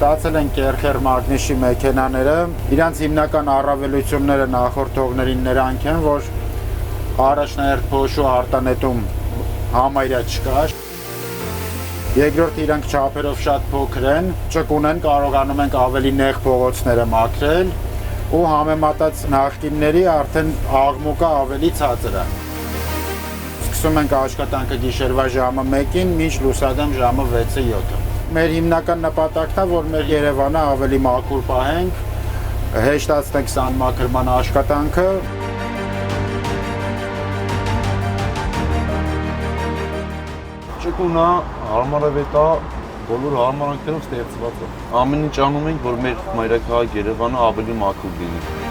Ստացել են Կերխեր մագնիսի մեքենաները, իրանց հիմնական առավելությունները նախորդողներին նրանք են, որ առաջնահերթ փոշու արտանետում համարյա չկա։ Երկրորդ իրանք չափերով շատ փոքր են, ճկուն են, կարողանում ենք ավելի նեղ փողոցները մաքրել ու համեմատած նախկինների արդեն աղմուկը ավելի ցածր է։ Սկսում ենք աշխատանքը գիշերվա ժամը 1-ին, մինչ լուսադամ ժամը 6-7-ը։ Մեր հիմնական նպատակն է, որ մեր Երևանը ավելի մաքուր պահենք, հեշտացնենք սանմաքրման աշխատանքը։ Ճկունա, հարմարավետ է, բոլոր հարմարանքներով ստեղծված է։ Ամեն ինչ անում ենք, որ մեր մայրաքաղաք Երևանը ավելի մաքուր լինի։